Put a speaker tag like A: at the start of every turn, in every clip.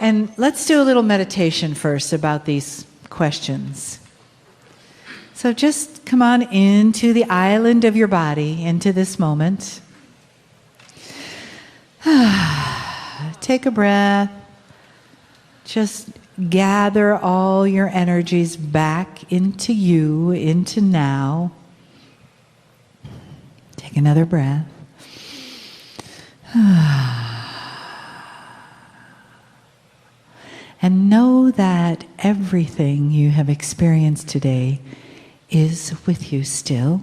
A: And let's do a little meditation first about these questions. So just come on into the island of your body, into this moment. Take a breath. Just gather all your energies back into you, into now. Take another breath. And know that everything you have experienced today is with you still.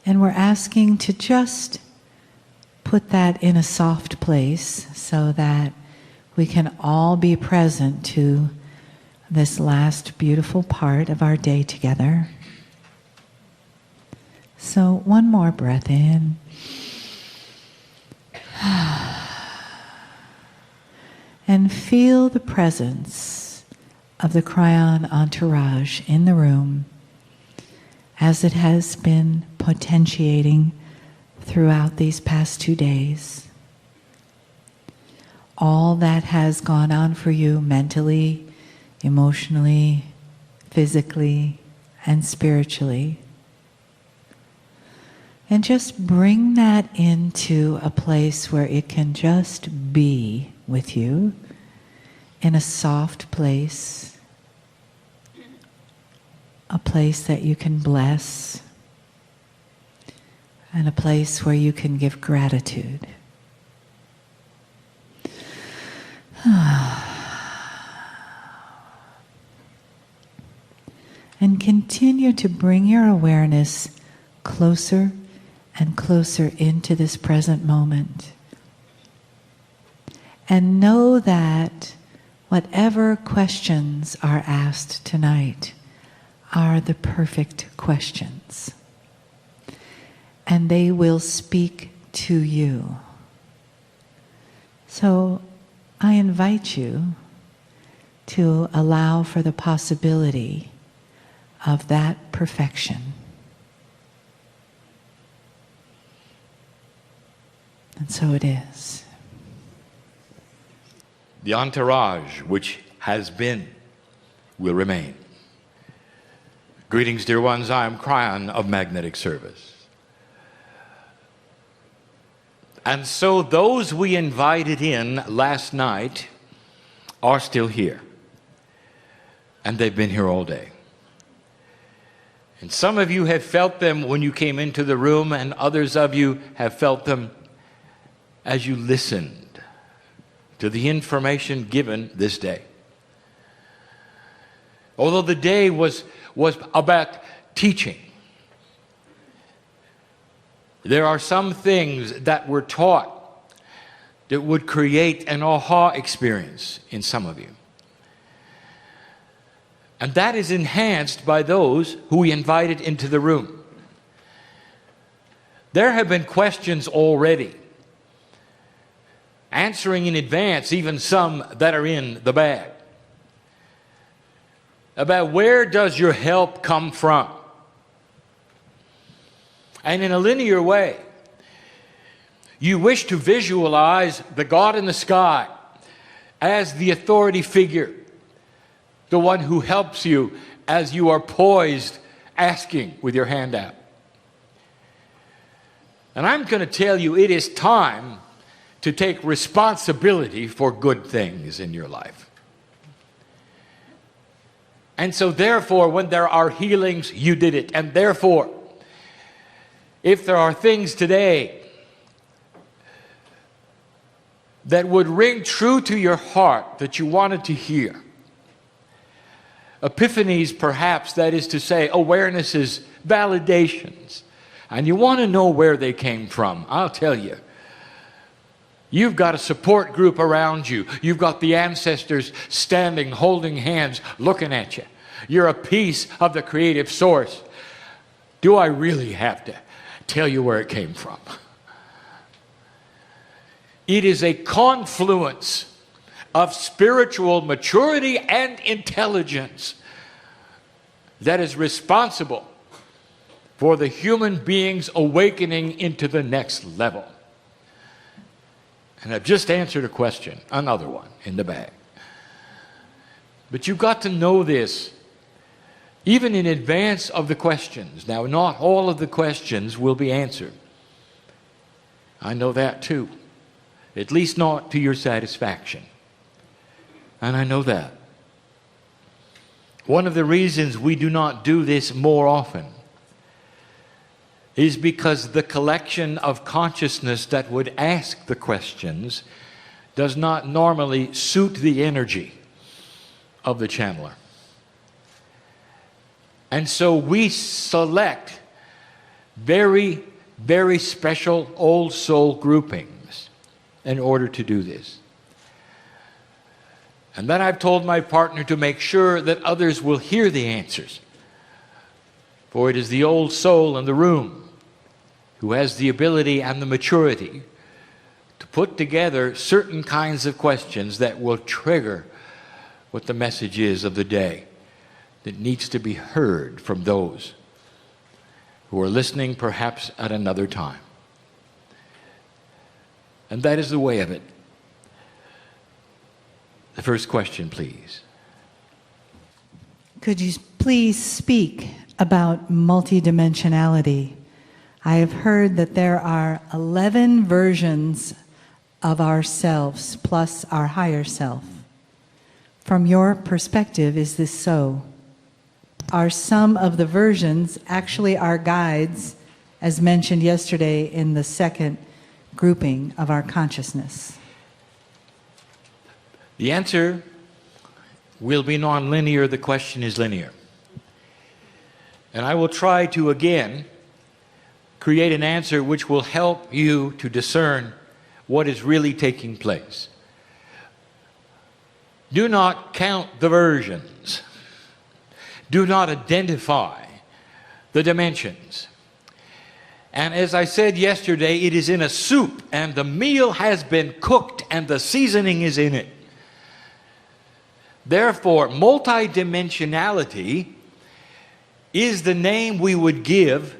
A: And we're asking to just put that in a soft place so that we can all be present to this last beautiful part of our day together. So one more breath in. And feel the presence of the Kryon entourage in the room as it has been potentiating throughout these past 2 days. All that has gone on for you mentally, emotionally, physically, and spiritually. And just bring that into a place where it can just be with you in a soft place, a place that you can bless, and a place where you can give gratitude. And continue to bring your awareness closer and closer into this present moment. And know that whatever questions are asked tonight are the perfect questions. And they will speak to you. So I invite you to allow for the possibility of that perfection. And so it is.
B: The entourage which has been will remain. Greetings, dear ones. I am Kryon of Magnetic Service. And so those we invited in last night are still here. And they've been here all day. And some of you have felt them when you came into the room, and others of you have felt them as you listened to the information given this day. Although the day was about teaching, there are some things that were taught that would create an aha experience in some of you. And that is enhanced by those who we invited into the room. There have been questions already, answering in advance, even some that are in the bag, about where does your help come from? And in a linear way, you wish to visualize the God in the sky as the authority figure, the one who helps you as you are poised, asking with your hand out. And I'm going to tell you, it is time to take responsibility for good things in your life. And so therefore, when there are healings, you did it. And therefore, if there are things today that would ring true to your heart that you wanted to hear, epiphanies perhaps, that is to say, awarenesses, validations, and you want to know where they came from, I'll tell you. You've got a support group around you. You've got the ancestors standing, holding hands, looking at you. You're a piece of the creative source. Do I really have to tell you where it came from? It is a confluence of spiritual maturity and intelligence that is responsible for the human being's awakening into the next level. And I've just answered a question, another one in the bag. But you've got to know this, even in advance of the questions. Now, not all of the questions will be answered. I know that too. At least not to your satisfaction. And I know that. One of the reasons we do not do this more often is because the collection of consciousness that would ask the questions does not normally suit the energy of the channeler. And so we select very, very special old soul groupings in order to do this. And then I've told my partner to make sure that others will hear the answers. For it is the old soul in the room who has the ability and the maturity to put together certain kinds of questions that will trigger what the message is of the day that needs to be heard from those who are listening perhaps at another time. And that is the way of it. The first question, please.
A: Could you please speak about multidimensionality? I have heard that there are 11 versions of ourselves plus our higher self. From your perspective, is this so? Are some of the versions actually our guides, as mentioned yesterday in the second grouping of our consciousness?
B: The answer will be nonlinear. The question is linear. And I will try to again create an answer which will help you to discern what is really taking place. Do not count the versions. Do not identify the dimensions. And as I said yesterday, it is in a soup, and the meal has been cooked, and the seasoning is in it. Therefore, multidimensionality is the name we would give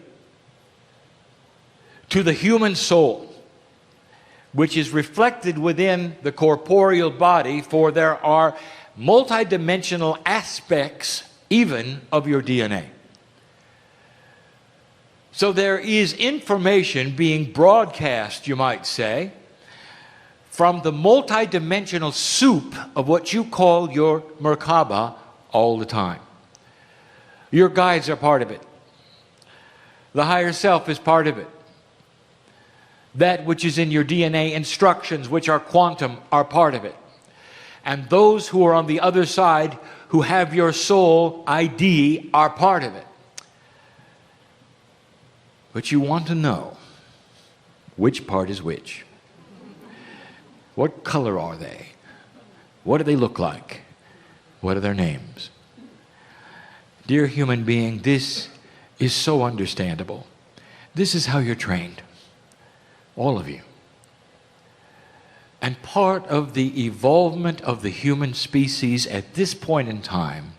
B: to the human soul, which is reflected within the corporeal body, for there are multidimensional aspects even of your DNA. So there is information being broadcast, you might say, from the multidimensional soup of what you call your Merkaba all the time. Your guides are part of it. The higher self is part of it. That which is in your DNA instructions, which are quantum, are part of it. And those who are on the other side, who have your soul ID, are part of it. But you want to know which part is which. What color are they? What do they look like? What are their names? Dear human being, this is so understandable. This is how you're trained. All of you. And part of the evolvement of the human species at this point in time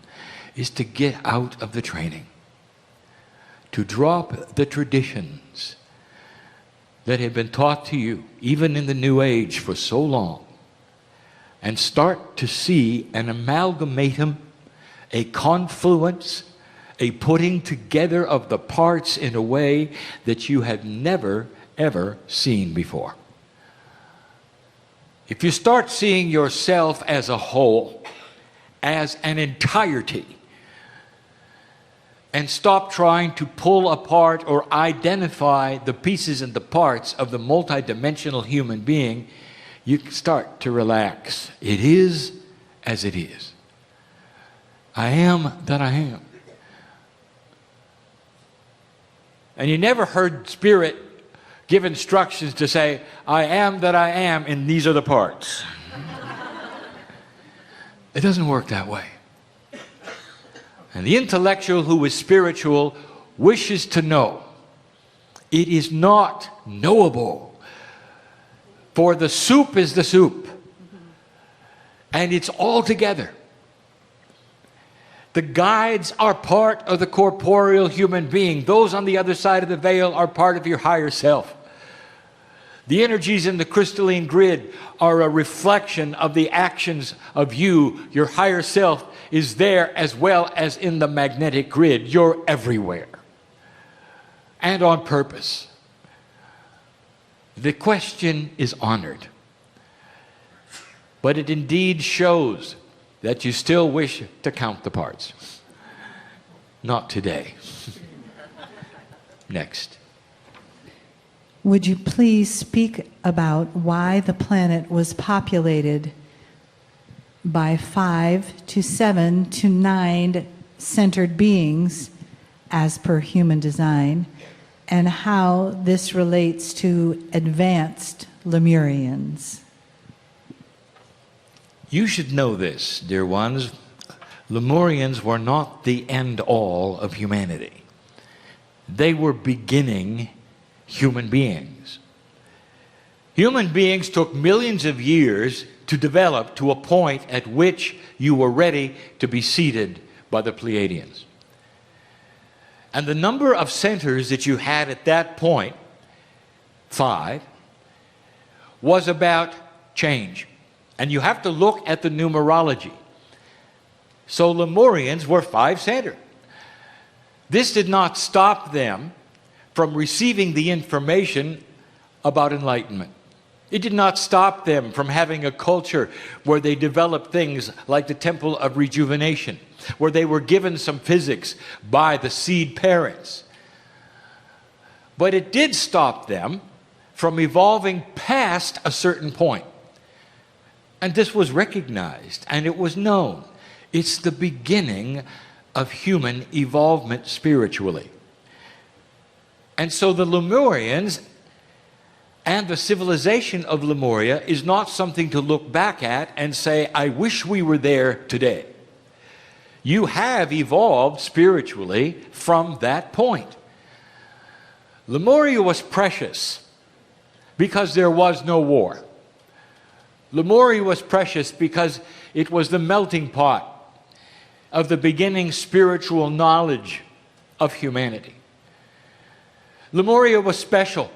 B: is to get out of the training. To drop the traditions that have been taught to you, even in the New Age, for so long, and start to see an amalgamatum, a confluence, a putting together of the parts in a way that you had never, ever seen before. If you start seeing yourself as a whole, as an entirety, and stop trying to pull apart or identify the pieces and the parts of the multidimensional human being, you start to relax. It is as it is. I am that I am. And you never heard Spirit give instructions to say, I am that I am, and these are the parts. It doesn't work that way. And the intellectual who is spiritual wishes to know. It is not knowable. For the soup is the soup. And it's all together. The guides are part of the corporeal human being. Those on the other side of the veil are part of your higher self. The energies in the crystalline grid are a reflection of the actions of you. Your higher self is there as well as in the magnetic grid. You're everywhere. And on purpose. The question is honored. But it indeed shows that you still wish to count the parts. Not today. Next.
A: Would you please speak about why the planet was populated by 5 to 7 to 9 centered beings as per human design, and how this relates to advanced Lemurians?
B: You should know this, dear ones. Lemurians were not the end-all of humanity. They were beginning human beings. Human beings took millions of years to develop to a point at which you were ready to be seated by the Pleiadians. And the number of centers that you had at that point, 5, was about change. And you have to look at the numerology. So Lemurians were 5-centered. This did not stop them from receiving the information about enlightenment. It did not stop them from having a culture where they developed things like the Temple of Rejuvenation, where they were given some physics by the seed parents. But it did stop them from evolving past a certain point. And this was recognized and it was known. It's the beginning of human evolvement spiritually. And so the Lemurians and the civilization of Lemuria is not something to look back at and say, I wish we were there today. You have evolved spiritually from that point. Lemuria was precious because there was no war. Lemuria was precious because it was the melting pot of the beginning spiritual knowledge of humanity. Lemuria was special,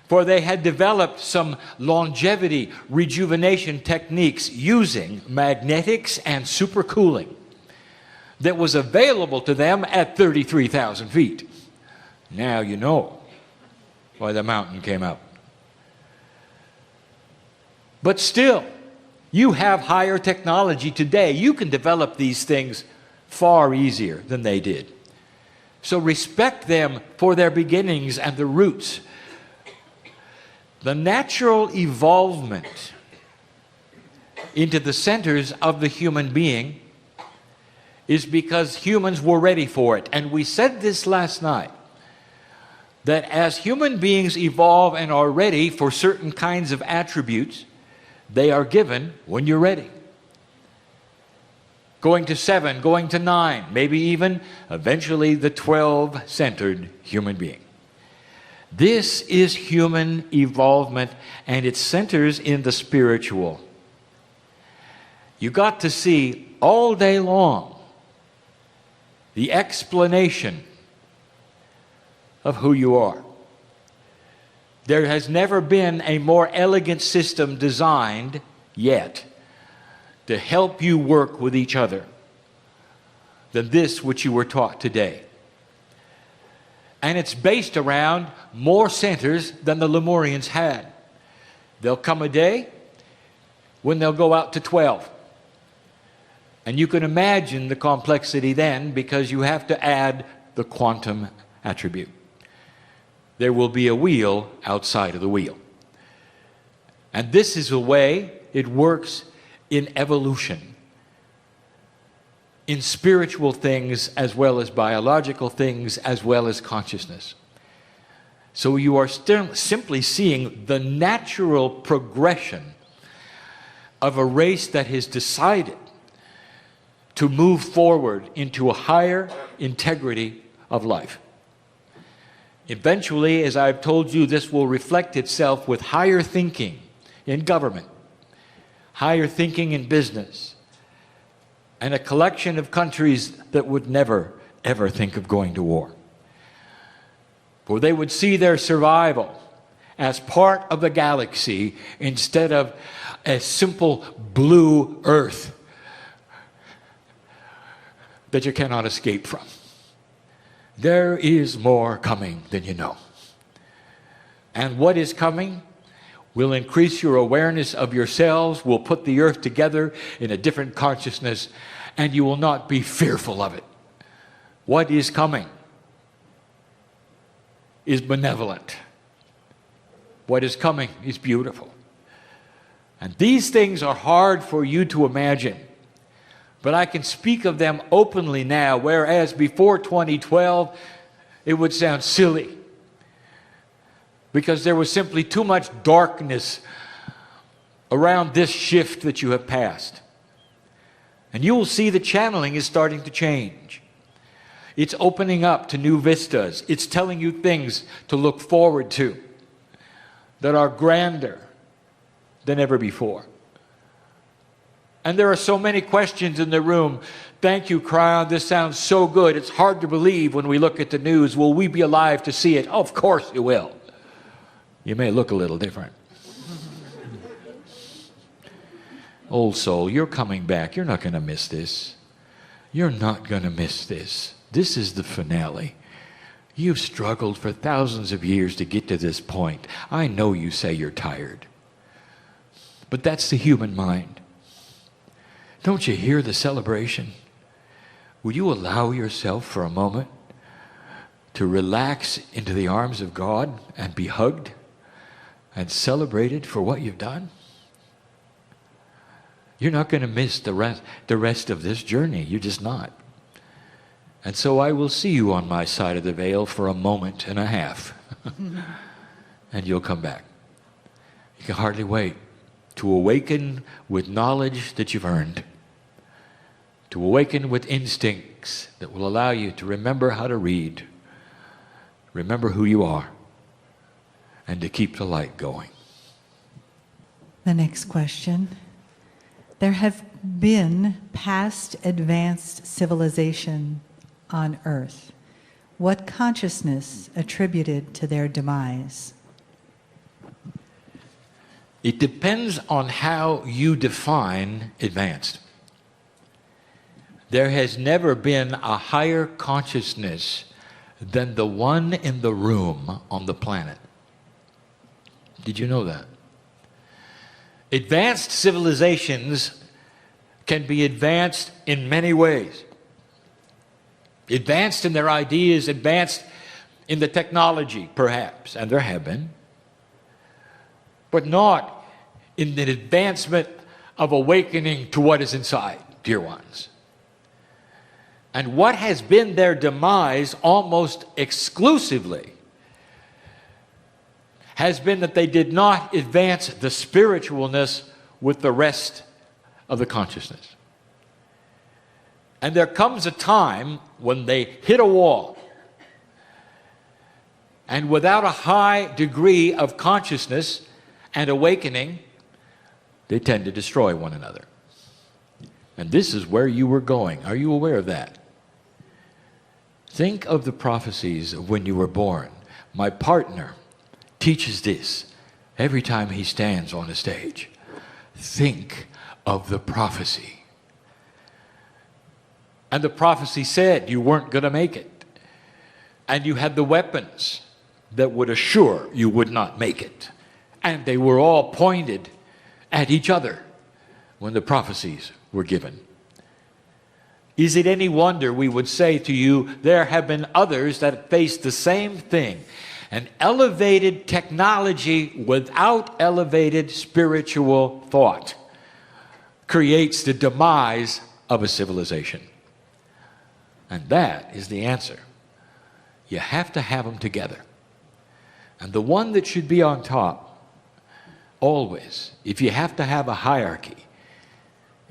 B: for they had developed some longevity rejuvenation techniques using magnetics and supercooling that was available to them at 33,000 feet. Now you know why the mountain came out. But still, you have higher technology today. You can develop these things far easier than they did. So respect them for their beginnings and the roots. The natural evolvement into the centers of the human being is because humans were ready for it. And we said this last night, that as human beings evolve and are ready for certain kinds of attributes, they are given when you're ready. Going to 7, going to 9, maybe even eventually the 12-centered human being. This is human evolvement, and it centers in the spiritual. You got to see all day long the explanation of who you are. There has never been a more elegant system designed yet to help you work with each other than this which you were taught today. And it's based around more centers than the Lemurians had. There'll come a day when they'll go out to 12. And you can imagine the complexity then, because you have to add the quantum attribute. There will be a wheel outside of the wheel. And this is the way it works in evolution, in spiritual things as well as biological things as well as consciousness. So you are still simply seeing the natural progression of a race that has decided to move forward into a higher integrity of life. Eventually, as I've told you, this will reflect itself with higher thinking in government, higher thinking in business, and a collection of countries that would never, ever think of going to war. For they would see their survival as part of the galaxy instead of a simple blue earth that you cannot escape from. There is more coming than you know. And what is coming will increase your awareness of yourselves, will put the earth together in a different consciousness, and you will not be fearful of it. What is coming is benevolent. What is coming is beautiful. And these things are hard for you to imagine, but I can speak of them openly now, whereas before 2012, it would sound silly, because there was simply too much darkness around this shift that you have passed. And you will see the channeling is starting to change. It's opening up to new vistas. It's telling you things to look forward to that are grander than ever before. And there are so many questions in the room. Thank you, Kryon. This sounds so good. It's hard to believe when we look at the news. Will we be alive to see it? Oh, of course you will. You may look a little different. Old soul, you're coming back. You're not going to miss this. You're not going to miss this. This is the finale. You've struggled for thousands of years to get to this point. I know you say you're tired, but that's the human mind. Don't you hear the celebration? Will you allow yourself for a moment to relax into the arms of God and be hugged and celebrated for what you've done? You're not going to miss the rest of this journey. You're just not. And so I will see you on my side of the veil for a moment and a half. And you'll come back. You can hardly wait to awaken with knowledge that you've earned, to awaken with instincts that will allow you to remember how to read, remember who you are, and to keep the light going.
A: The next question. There have been past advanced civilization on Earth. What consciousness attributed to their demise?
B: It depends on how you define advanced. There has never been a higher consciousness than the one in the room on the planet. Did you know that? Advanced civilizations can be advanced in many ways. Advanced in their ideas, advanced in the technology, perhaps, and there have been, but not in the advancement of awakening to what is inside, dear ones. And what has been their demise almost exclusively has been that they did not advance the spiritualness with the rest of the consciousness. And there comes a time when they hit a wall, and without a high degree of consciousness and awakening, they tend to destroy one another. And this is where you were going. Are you aware of that? Think of the prophecies of when you were born. My partner teaches this every time he stands on a stage. Think of the prophecy. And the prophecy said you weren't going to make it. And you had the weapons that would assure you would not make it. And they were all pointed at each other when the prophecies were given. Is it any wonder we would say to you, there have been others that faced the same thing? An elevated technology without elevated spiritual thought creates the demise of a civilization. And that is the answer. You have to have them together. And the one that should be on top, always, if you have to have a hierarchy,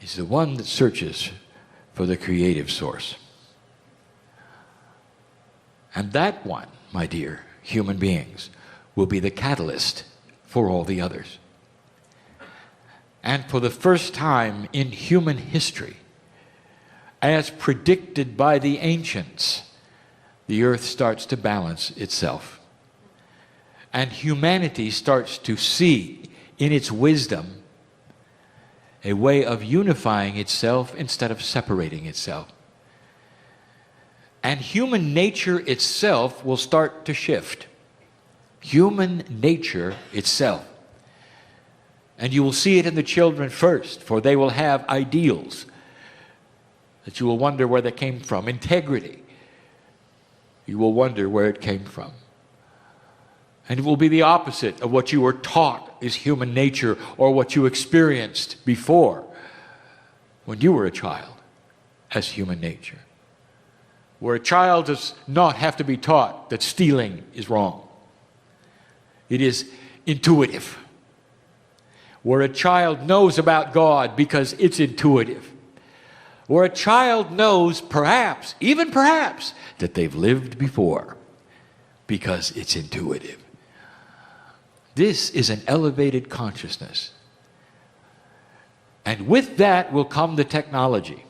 B: is the one that searches for the creative source. And that one, my dear human beings, will be the catalyst for all the others. And for the first time in human history, as predicted by the ancients, the earth starts to balance itself. And humanity starts to see in its wisdom a way of unifying itself instead of separating itself. And human nature itself will start to shift. Human nature itself. And you will see it in the children first, for they will have ideals that you will wonder where they came from. Integrity. You will wonder where it came from. And it will be the opposite of what you were taught is human nature or what you experienced before when you were a child as human nature. Where a child does not have to be taught that stealing is wrong. It is intuitive. Where a child knows about God because it's intuitive. Where a child knows perhaps, even perhaps, that they've lived before because it's intuitive. This is an elevated consciousness. And with that will come the technology.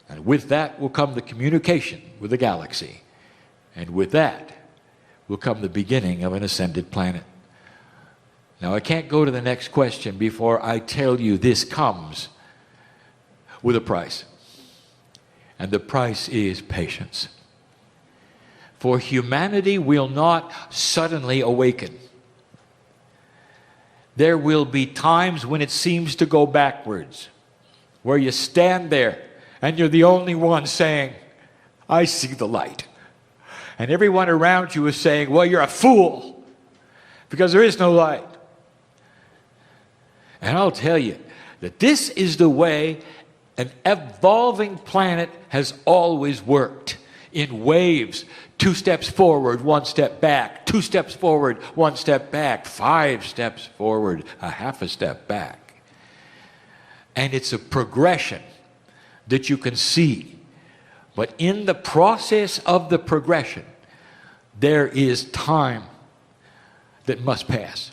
B: And with that will come the communication with the galaxy. And with that will come the beginning of an ascended planet. Now, I can't go to the next question before I tell you this comes with a price. And the price is patience. For humanity will not suddenly awaken. There will be times when it seems to go backwards, where you stand there and you're the only one saying, I see the light. And everyone around you is saying, well, you're a fool because there is no light. And I'll tell you that this is the way an evolving planet has always worked, in waves. 2 steps forward, 1 step back. 2 steps forward, 1 step back. 5 steps forward, a half a step back. And it's a progression that you can see. But in the process of the progression, there is time that must pass.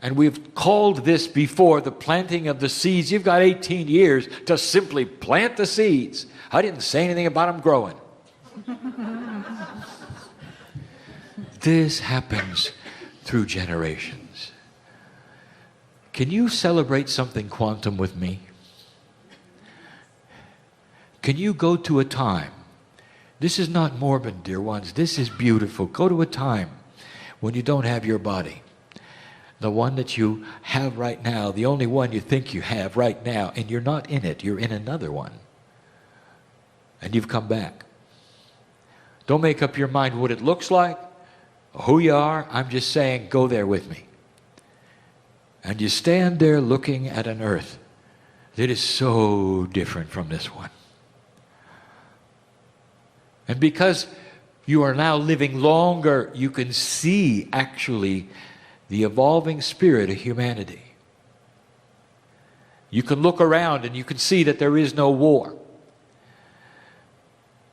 B: And we've called this before the planting of the seeds. You've got 18 years to simply plant the seeds. I didn't say anything about them growing. This happens through generations. Can you celebrate something quantum with me? Can you go to a time? This is not morbid, dear ones. This is beautiful. Go to a time when you don't have your body. The one that you have right now, the only one you think you have right now, and you're not in it, you're in another one. And you've come back. Don't make up your mind what it looks like, who you are. I'm just saying, go there with me. And you stand there looking at an earth that is so different from this one. And because you are now living longer, you can see actually the evolving spirit of humanity. You can look around and you can see that there is no war.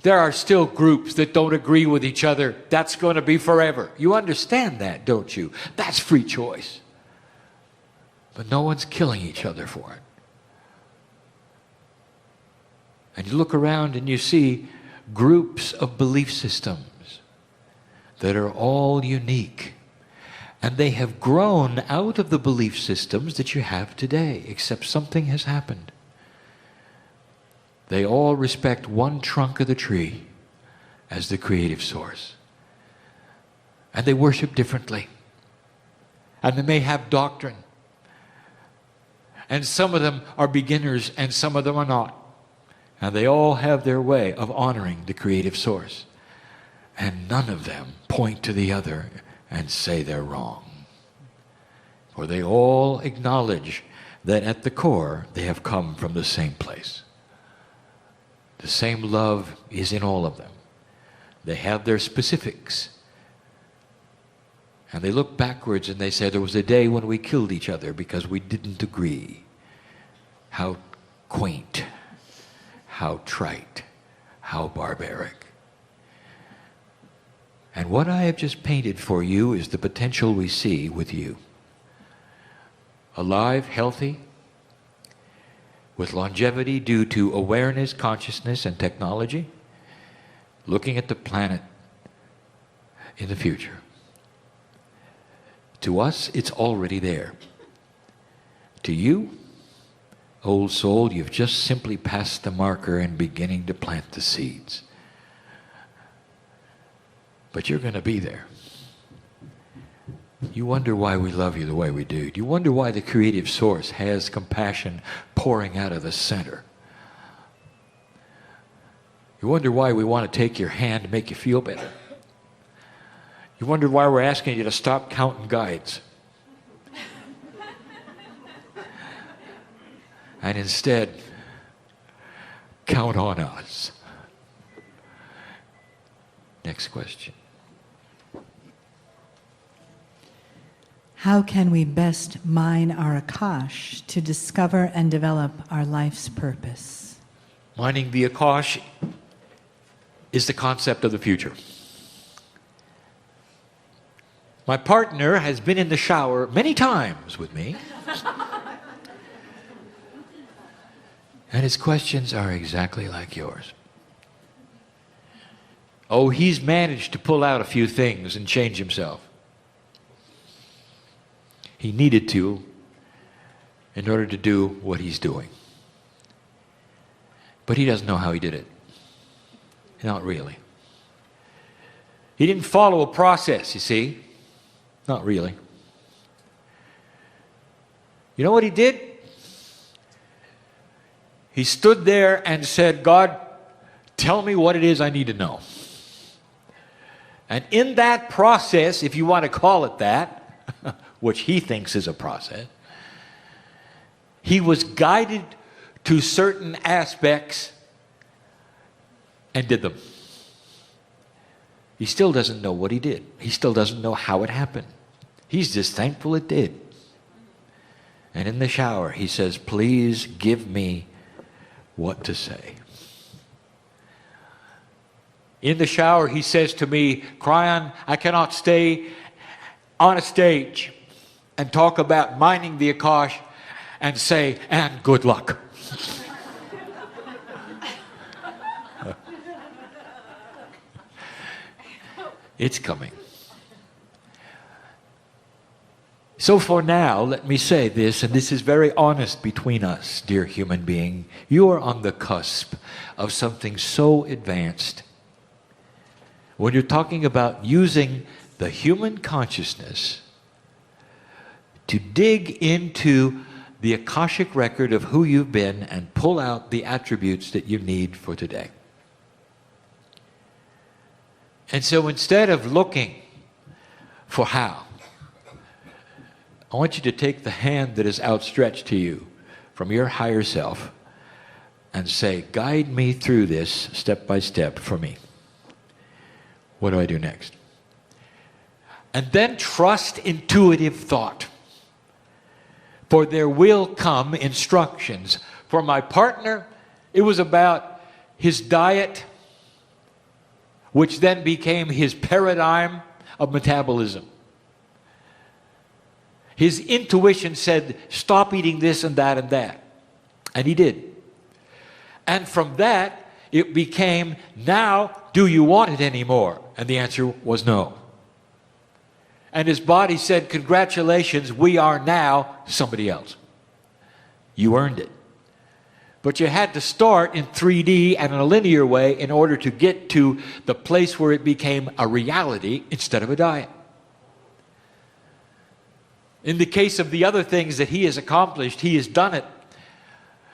B: There are still groups that don't agree with each other. That's going to be forever. You understand that, don't you? That's free choice. But no one's killing each other for it. And you look around and you see groups of belief systems that are all unique. And they have grown out of the belief systems that you have today, except something has happened. They all respect one trunk of the tree as the creative source. And they worship differently. And they may have doctrine. And some of them are beginners and some of them are not. And they all have their way of honoring the creative source. And none of them point to the other and say they're wrong. For they all acknowledge that at the core they have come from the same place. The same love is in all of them. They have their specifics. And they look backwards and they say there was a day when we killed each other because we didn't agree. How quaint, how trite, how barbaric. And what I have just painted for you is the potential we see with you. Alive, healthy, with longevity due to awareness, consciousness, and technology, looking at the planet in the future. To us, it's already there. To you, old soul, you've just simply passed the marker and beginning to plant the seeds. But you're going to be there. You wonder why we love you the way we do. You wonder why the creative source has compassion pouring out of the center. You wonder why we want to take your hand to make you feel better. You wonder why we're asking you to stop counting guides. And instead, count on us. Next question.
A: How can we best mine our Akash to discover and develop our life's purpose?
B: Mining the Akash is the concept of the future. My partner has been in the shower many times with me. And his questions are exactly like yours. Oh, he's managed to pull out a few things and change himself. He needed to in order to do what he's doing. But he doesn't know how he did it. Not really. He didn't follow a process, you see. Not really. You know what he did? He stood there and said, God, tell me what it is I need to know. And in that process, if you want to call it that, which he thinks is a process, he was guided to certain aspects and did them. He still doesn't know what he did. He still doesn't know how it happened. He's just thankful it did. And in the shower, he says, please give me what to say. In the shower, he says to me, Kryon, I cannot stay on a stage and talk about mining the Akash and say, and good luck. It's coming. So for now, let me say this, and this is very honest between us, dear human being. You are on the cusp of something so advanced. When you're talking about using the human consciousness to dig into the Akashic record of who you've been and pull out the attributes that you need for today. And so instead of looking for how, I want you to take the hand that is outstretched to you from your higher self and say, guide me through this step by step for me. What do I do next? And then trust intuitive thought. For there will come instructions. For my partner, it was about his diet, which then became his paradigm of metabolism. His intuition said, stop eating this and that and that. And he did. And from that, it became, now, do you want it anymore? And the answer was no. And his body said, congratulations, we are now somebody else. You earned it. But you had to start in 3D and in a linear way in order to get to the place where it became a reality instead of a diet. In the case of the other things that he has accomplished, he has done it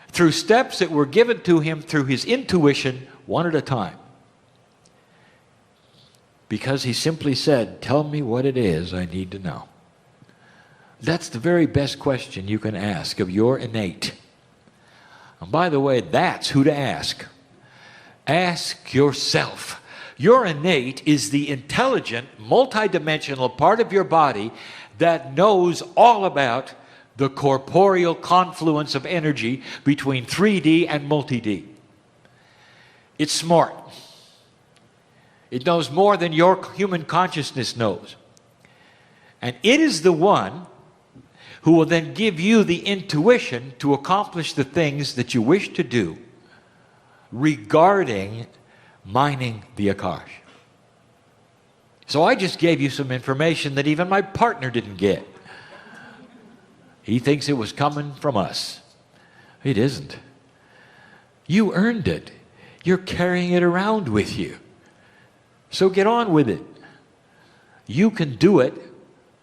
B: through steps that were given to him through his intuition, one at a time. Because he simply said, tell me what it is I need to know. That's the very best question you can ask of your innate. And by the way, that's who to ask. Ask yourself. Your innate is the intelligent, multidimensional part of your body that knows all about the corporeal confluence of energy between 3D and multi-D. It's smart. It knows more than your human consciousness knows. And it is the one who will then give you the intuition to accomplish the things that you wish to do regarding mining the Akash. So I just gave you some information that even my partner didn't get. He thinks it was coming from us. It isn't. You earned it. You're carrying it around with you. So get on with it. You can do it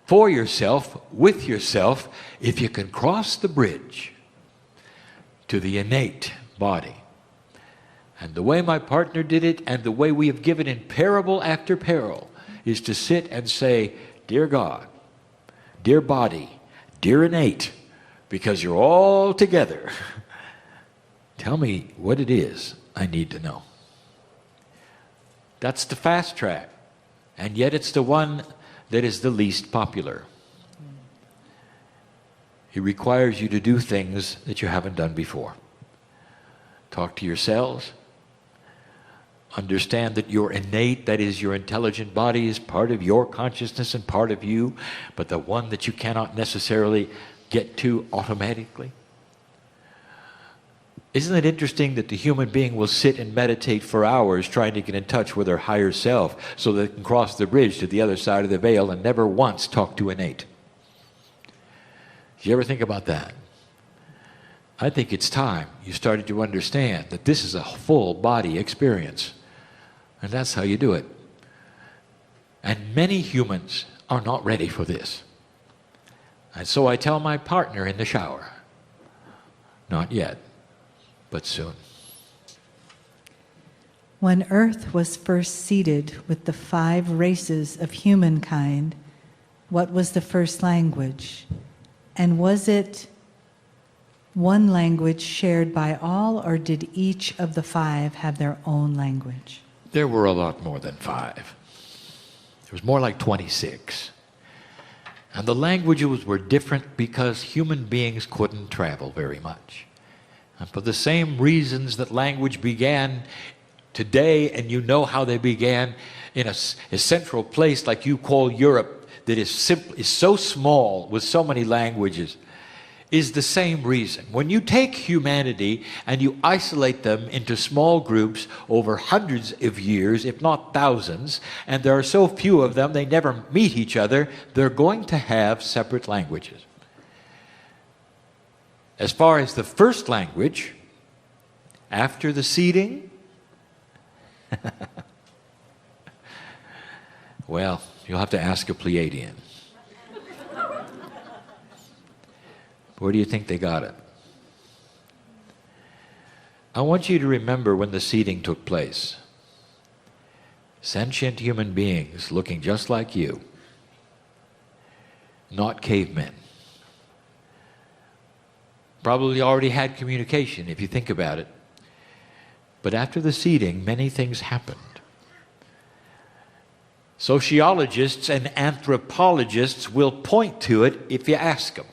B: for yourself, with yourself, if you can cross the bridge to the innate body. And the way my partner did it, and the way we have given in parable after parable, is to sit and say, dear God, dear body, dear innate, because you're all together, tell me what it is I need to know. That's the fast track, and yet it's the one that is the least popular. It requires you to do things that you haven't done before. Talk to yourselves. Understand that your innate, that is your intelligent body, is part of your consciousness and part of you, but the one that you cannot necessarily get to automatically. Isn't it interesting that the human being will sit and meditate for hours trying to get in touch with their higher self so they can cross the bridge to the other side of the veil and never once talk to innate? Did you ever think about that? I think it's time you started to understand that this is a full body experience. And that's how you do it. And many humans are not ready for this. And so I tell my partner in the shower, not yet, but soon.
A: When Earth was first seeded with the 5 races of humankind, what was the first language? And was it one language shared by all, or did each of the 5 have their own language?
B: There were a lot more than 5. There was more like 26. And the languages were different because human beings couldn't travel very much. And for the same reasons that language began today, and you know how they began in a central place like you call Europe, that is so small with so many languages, is the same reason. When you take humanity and you isolate them into small groups over hundreds of years, if not thousands, and there are so few of them they never meet each other, they're going to have separate languages. As far as the first language, after the seeding, well, you'll have to ask a Pleiadian. Where do you think they got it? I want you to remember when the seeding took place. Sentient human beings looking just like you, not cavemen. Probably already had communication if you think about it. But after the seeding, many things happened. Sociologists and anthropologists will point to it if you ask them.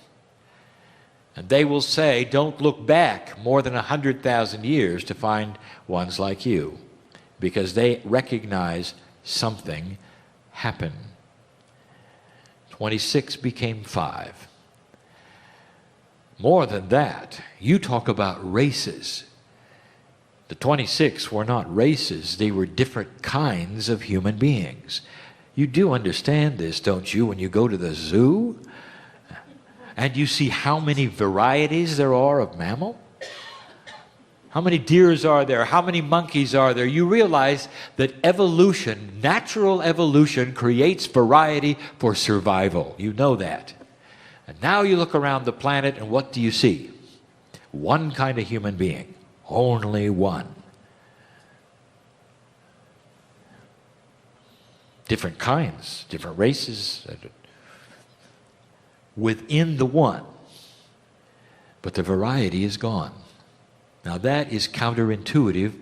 B: And they will say, don't look back more than 100,000 years to find ones like you, because they recognize something happened. 26 became 5. More than that, you talk about races. The 26 were not races, they were different kinds of human beings. You do understand this, don't you, when you go to the zoo? And you see how many varieties there are of mammal? How many deers are there? How many monkeys are there? You realize that evolution, natural evolution, creates variety for survival. You know that. And now you look around the planet and what do you see? One kind of human being. Only one. Different kinds, different races, within the one, but the variety is gone. Now that is counterintuitive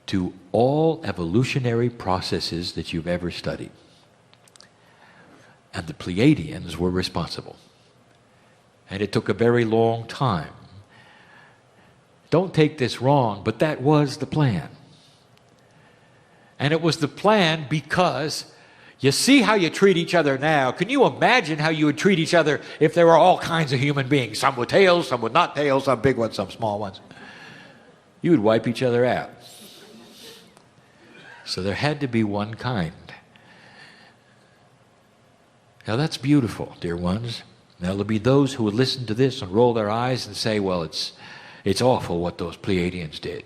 B: to all evolutionary processes that you've ever studied. And the Pleiadians were responsible. And it took a very long time. Don't take this wrong, but that was the plan. And it was the plan because you see how you treat each other now. Can you imagine how you would treat each other if there were all kinds of human beings? Some with tails, some with not tails, some big ones, some small ones. You would wipe each other out. So there had to be one kind. Now that's beautiful, dear ones. Now there'll be those who will listen to this and roll their eyes and say, well, it's awful what those Pleiadians did.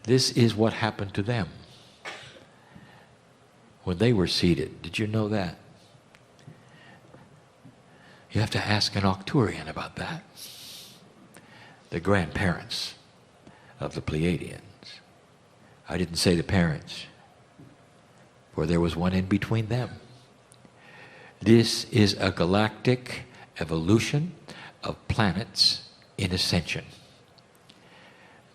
B: This is what happened to them when they were seated. Did you know that? You have to ask an Arcturian about that. The grandparents of the Pleiadians. I didn't say the parents, for there was one in between them. This is a galactic evolution of planets in ascension.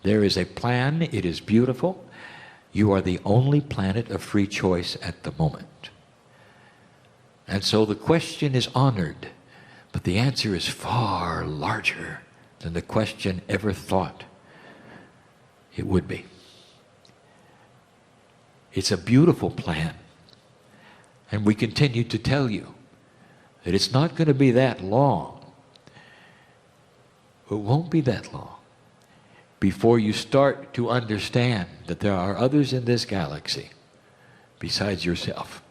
B: There is a plan, it is beautiful. You are the only planet of free choice at the moment. And so the question is honored, but the answer is far larger than the question ever thought it would be. It's a beautiful plan. And we continue to tell you that it's not going to be that long. It won't be that long before you start to understand that there are others in this galaxy besides yourself.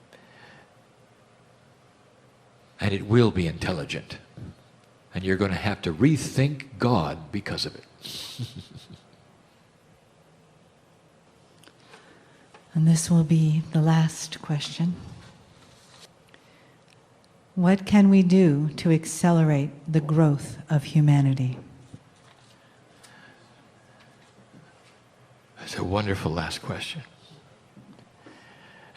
B: And it will be intelligent. And you're going to have to rethink God because of it.
A: And this will be the last question. What can we do to accelerate the growth of humanity?
B: That's a wonderful last question.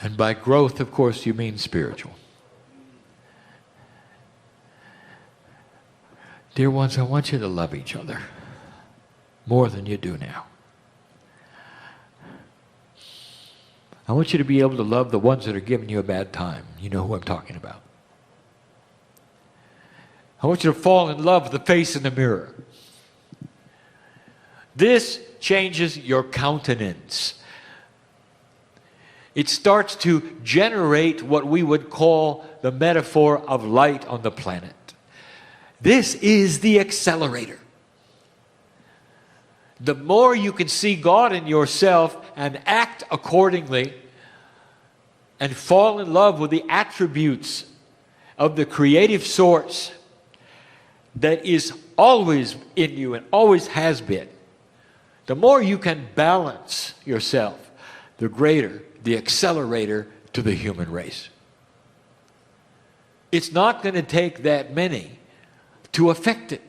B: And by growth, of course, you mean spiritual. Dear ones, I want you to love each other more than you do now. I want you to be able to love the ones that are giving you a bad time. You know who I'm talking about. I want you to fall in love with the face in the mirror. This changes your countenance. It starts to generate what we would call the metaphor of light on the planet. This is the accelerator. The more you can see God in yourself and act accordingly and fall in love with the attributes of the creative source that is always in you and always has been, the more you can balance yourself, the greater the accelerator to the human race. It's not going to take that many to affect it.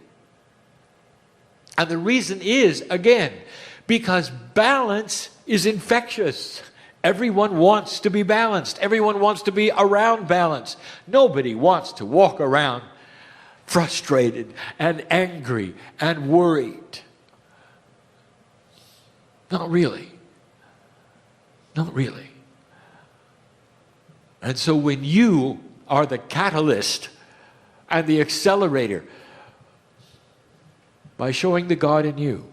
B: And the reason is, again, because balance is infectious. Everyone wants to be balanced. Everyone wants to be around balance. Nobody wants to walk around frustrated and angry and worried. Not really. Not really. And so when you are the catalyst and the accelerator, by showing the God in you,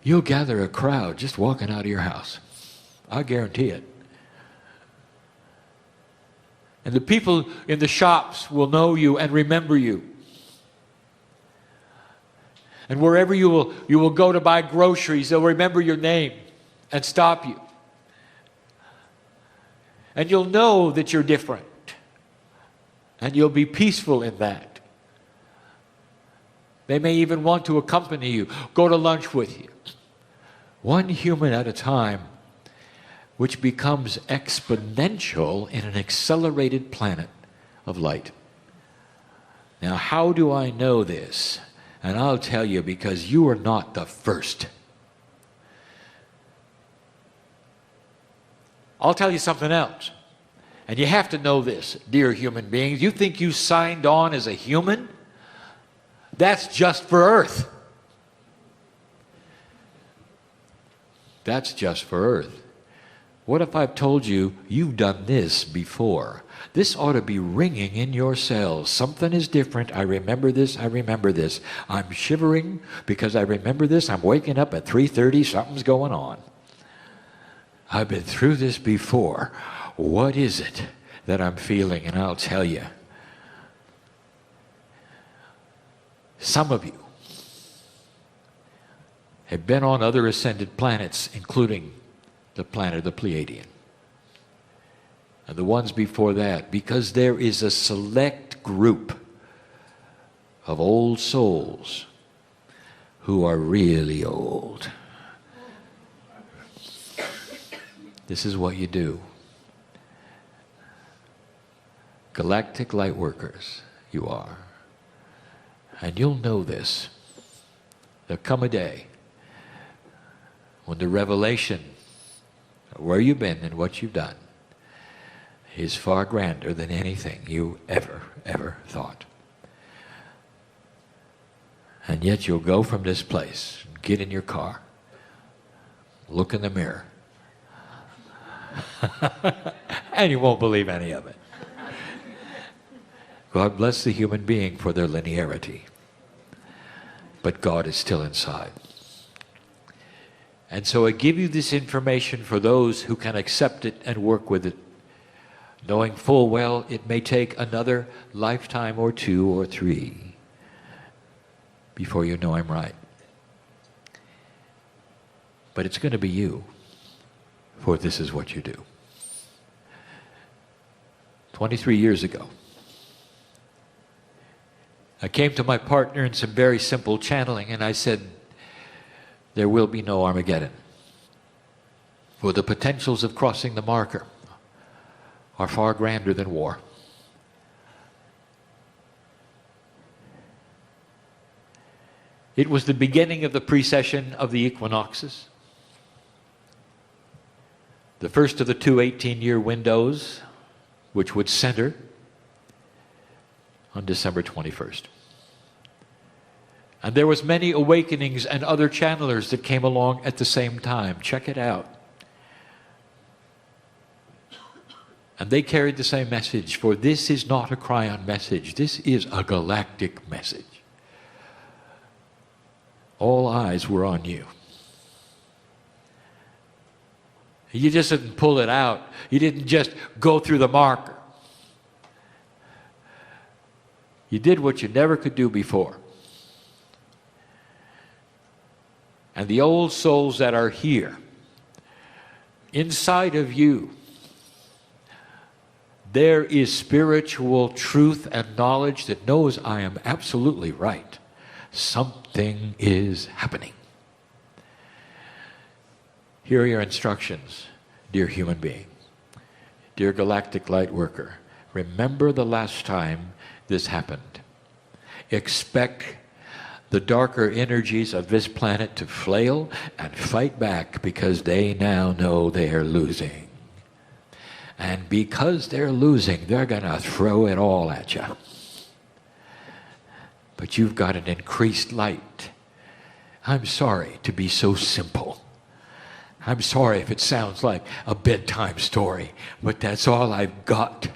B: you'll gather a crowd just walking out of your house. I guarantee it. And the people in the shops will know you and remember you. And wherever you will go to buy groceries, they'll remember your name and stop you. And you'll know that you're different. And you'll be peaceful in that. They may even want to accompany you, go to lunch with you. One human at a time, which becomes exponential in an accelerated planet of light. Now, how do I know this? And I'll tell you, because you are not the first. I'll tell you something else. And you have to know this, dear human beings. You think you signed on as a human? That's just for Earth. That's just for Earth. What if I've told you you've done this before? This ought to be ringing in your cells. Something is different. I remember this. I remember this. I'm shivering because I remember this. I'm waking up at 3:30. Something's going on. I've been through this before. What is it that I'm feeling? And I'll tell you. Some of you have been on other ascended planets, including the planet of the Pleiadian. and the ones before that, because there is a select group of old souls who are really old. This is what you do. Galactic light workers, you are. And you'll know this. There'll come a day when the revelation of where you've been and what you've done is far grander than anything you ever thought. And yet you'll go from this place, get in your car, look in the mirror, and you won't believe any of it. God bless the human being for their linearity. But God is still inside. And so I give you this information for those who can accept it and work with it, knowing full well it may take another lifetime or 2 or 3 before you know I'm right. But it's going to be you, for this is what you do. 23 years ago, I came to my partner in some very simple channeling, and I said, there will be no Armageddon. For the potentials of crossing the marker are far grander than war. It was the beginning of the precession of the equinoxes. The first of the 2 18-year windows, which would center on December 21st. And there was many awakenings and other channelers that came along at the same time. Check it out. And they carried the same message, for this is not a Kryon message. This is a galactic message. All eyes were on you. You just didn't pull it out. You didn't just go through the marker. You did what you never could do before. And the old souls that are here, inside of you, there is spiritual truth and knowledge that knows I am absolutely right. Something is happening. Here are your instructions, dear human being, dear galactic light worker. Remember the last time this happened. Expect the darker energies of this planet to flail and fight back because they now know they are losing. And because they're losing, they're going to throw it all at you. But you've got an increased light. I'm sorry to be so simple. I'm sorry if it sounds like a bedtime story, but that's all I've got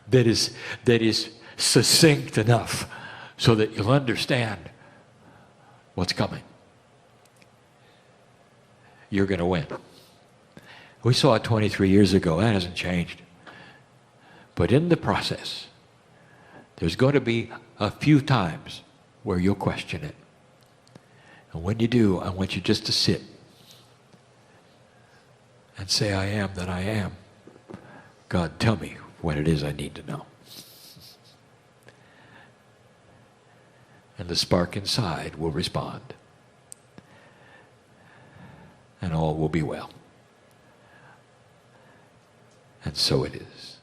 B: that is succinct enough so that you'll understand what's coming. You're going to win. We saw it 23 years ago. That hasn't changed. But in the process, there's going to be a few times where you'll question it. And when you do, I want you just to sit and say, I am that I am. God, tell me what it is I need to know. And the spark inside will respond. And all will be well. And so it is.